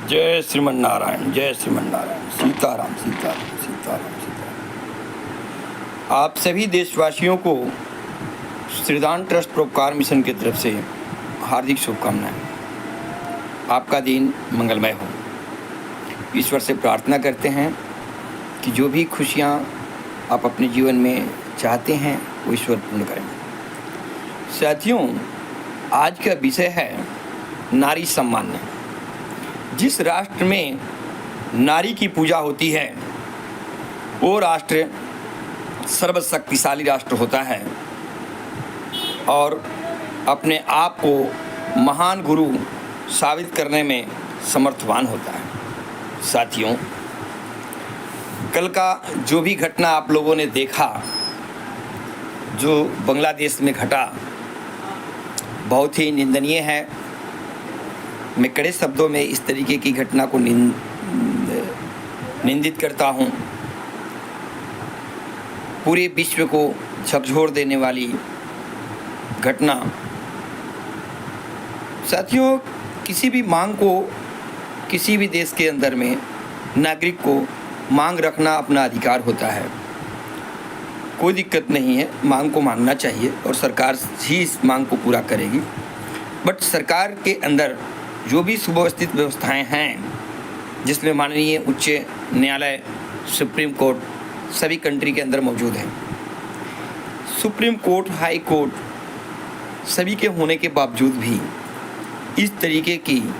जय श्रीमन नारायण, जय श्रीमन नारायण। सीताराम सीताराम सीताराम सीताराम। आप सभी देशवासियों को श्रीदान ट्रस्ट परोपकार मिशन की तरफ से हार्दिक शुभकामनाएं। आपका दिन मंगलमय हो। ईश्वर से प्रार्थना करते हैं कि जो भी खुशियाँ आप अपने जीवन में चाहते हैं वो ईश्वर पूर्ण करें। साथियों, आज का विषय है नारी सम्मान। जिस राष्ट्र में नारी की पूजा होती है वो राष्ट्र सर्वशक्तिशाली राष्ट्र होता है और अपने आप को महान गुरु साबित करने में समर्थवान होता है। साथियों, कल का जो भी घटना आप लोगों ने देखा, जो बांग्लादेश में घटा, बहुत ही निंदनीय है। मैं कड़े शब्दों में इस तरीके की घटना को निंदित करता हूँ। पूरे विश्व को झकझोर देने वाली घटना। साथियों, किसी भी मांग को, किसी भी देश के अंदर में नागरिक को मांग रखना अपना अधिकार होता है। कोई दिक्कत नहीं है, मांग को मांगना चाहिए और सरकार ही इस मांग को पूरा करेगी। बट सरकार के अंदर जो भी सुव्यवस्थित व्यवस्थाएं हैं, जिसमें माननीय उच्च न्यायालय, सुप्रीम कोर्ट सभी कंट्री के अंदर मौजूद हैं। सुप्रीम कोर्ट, हाई कोर्ट सभी के होने के बावजूद भी इस तरीके की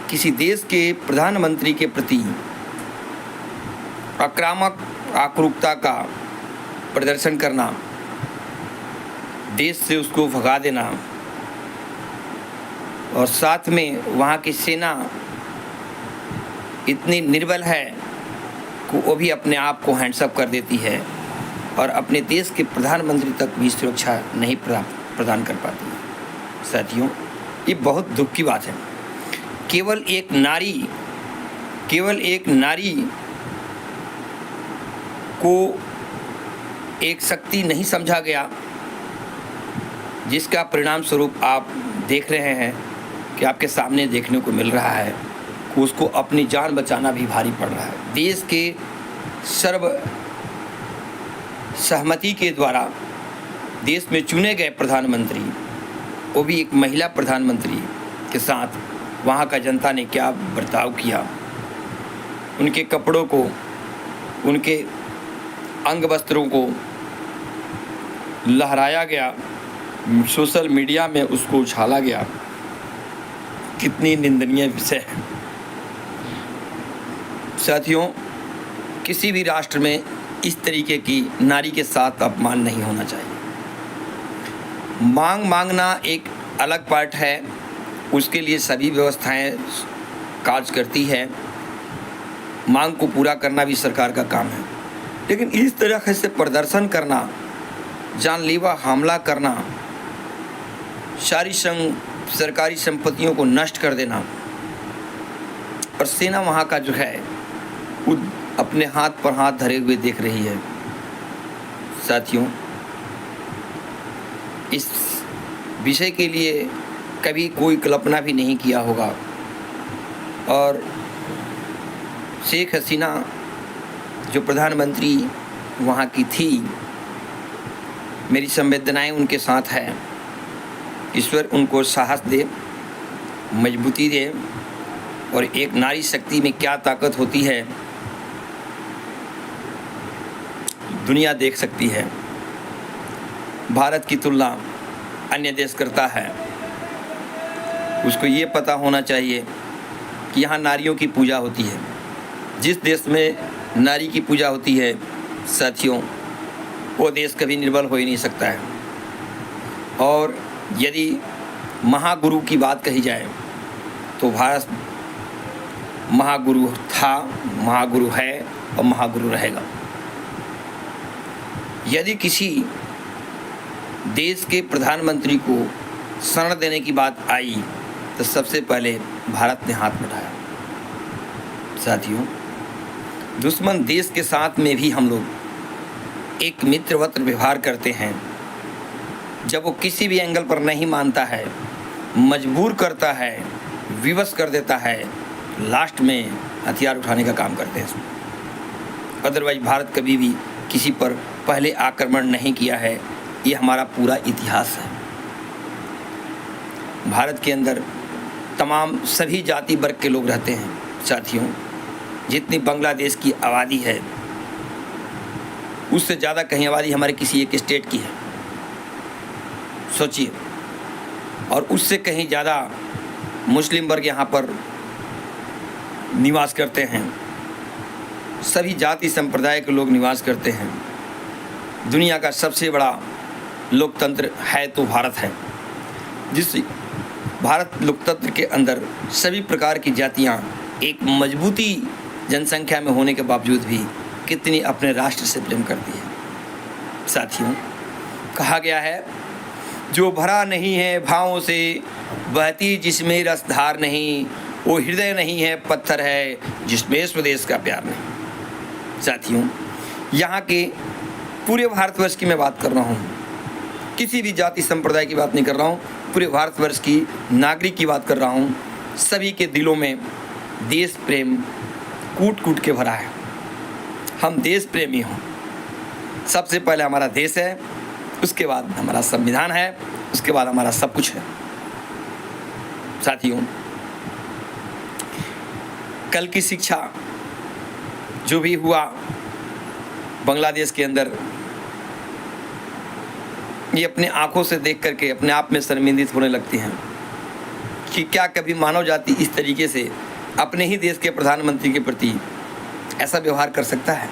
किसी देश के प्रधानमंत्री के प्रति आक्रामक आक्रूरता का प्रदर्शन करना, देश से उसको भगा देना और साथ में वहाँ की सेना इतनी निर्बल है कि वो भी अपने आप को हैंड्सअप कर देती है और अपने देश के प्रधानमंत्री तक भी सुरक्षा नहीं प्रदान कर पाती है। साथियों, ये बहुत दुख की बात है। केवल एक नारी को एक शक्ति नहीं समझा गया, जिसका परिणाम स्वरूप आप देख रहे हैं कि आपके सामने देखने को मिल रहा है कि उसको अपनी जान बचाना भी भारी पड़ रहा है। देश के सर्व सहमति के द्वारा देश में चुने गए प्रधानमंत्री, वो भी एक महिला प्रधानमंत्री के साथ वहाँ का जनता ने क्या बर्ताव किया। उनके कपड़ों को, उनके अंग वस्त्रों को लहराया गया, सोशल मीडिया में उसको उछाला गया। कितनी निंदनीय विषय है। साथियों, किसी भी राष्ट्र में इस तरीके की नारी के साथ अपमान नहीं होना चाहिए। मांग मांगना एक अलग पार्ट है, उसके लिए सभी व्यवस्थाएं कार्य करती है। मांग को पूरा करना भी सरकार का काम है, लेकिन इस तरह से प्रदर्शन करना, जानलेवा हमला करना, सारी सरकारी संपत्तियों को नष्ट कर देना और सेना वहाँ का जो है वो अपने हाथ पर हाथ धरे हुए देख रही है। साथियों, इस विषय के लिए कभी कोई कल्पना भी नहीं किया होगा और शेख हसीना जो प्रधानमंत्री वहाँ की थी, मेरी संवेदनाएं उनके साथ है। ईश्वर उनको साहस दे, मजबूती दे और एक नारी शक्ति में क्या ताकत होती है दुनिया देख सकती है। भारत की तुलना अन्य देश करता है, उसको ये पता होना चाहिए कि यहाँ नारियों की पूजा होती है। जिस देश में नारी की पूजा होती है, साथियों, वो देश कभी निर्बल हो ही नहीं सकता है। और यदि महागुरु की बात कही जाए तो भारत महागुरु था, महागुरु है और महागुरु रहेगा। यदि किसी देश के प्रधानमंत्री को शरण देने की बात आई तो सबसे पहले भारत ने हाथ बढ़ाया। साथियों, दुश्मन देश के साथ में भी हम लोग एक मित्रवत व्यवहार करते हैं। जब वो किसी भी एंगल पर नहीं मानता है, मजबूर करता है, विवश कर देता है, लास्ट में हथियार उठाने का काम करते हैं। अदरवाइज भारत कभी भी किसी पर पहले आक्रमण नहीं किया है, ये हमारा पूरा इतिहास है। भारत के अंदर तमाम सभी जाति वर्ग के लोग रहते हैं साथियों। जितनी बांग्लादेश की आबादी है उससे ज़्यादा कहीं आबादी हमारे किसी एक स्टेट की है, सोचिए। और उससे कहीं ज़्यादा मुस्लिम वर्ग यहाँ पर निवास करते हैं। सभी जाति संप्रदाय के लोग निवास करते हैं। दुनिया का सबसे बड़ा लोकतंत्र है तो भारत है, जिस भारत लोकतंत्र के अंदर सभी प्रकार की जातियाँ एक मजबूती जनसंख्या में होने के बावजूद भी कितनी अपने राष्ट्र से प्रेम करती है। साथियों, कहा गया है जो भरा नहीं है भावों से, बहती जिसमें रसधार नहीं, वो हृदय नहीं है पत्थर है, जिसमें स्वदेश का प्यार नहीं। साथियों, यहाँ के पूरे भारतवर्ष की मैं बात कर रहा हूँ, किसी भी जाति संप्रदाय की बात नहीं कर रहा हूँ, पूरे भारतवर्ष की नागरिक की बात कर रहा हूँ। सभी के दिलों में देश प्रेम कूट कूट के भरा है। हम देश प्रेमी हों। सबसे पहले हमारा देश है, उसके बाद हमारा संविधान है, उसके बाद हमारा सब कुछ है। साथियों, कल की शिक्षा जो भी हुआ बांग्लादेश के अंदर, ये अपने आंखों से देख करके अपने आप में शर्मिंदित होने लगती हैं कि क्या कभी मानव जाति इस तरीके से अपने ही देश के प्रधानमंत्री के प्रति ऐसा व्यवहार कर सकता है।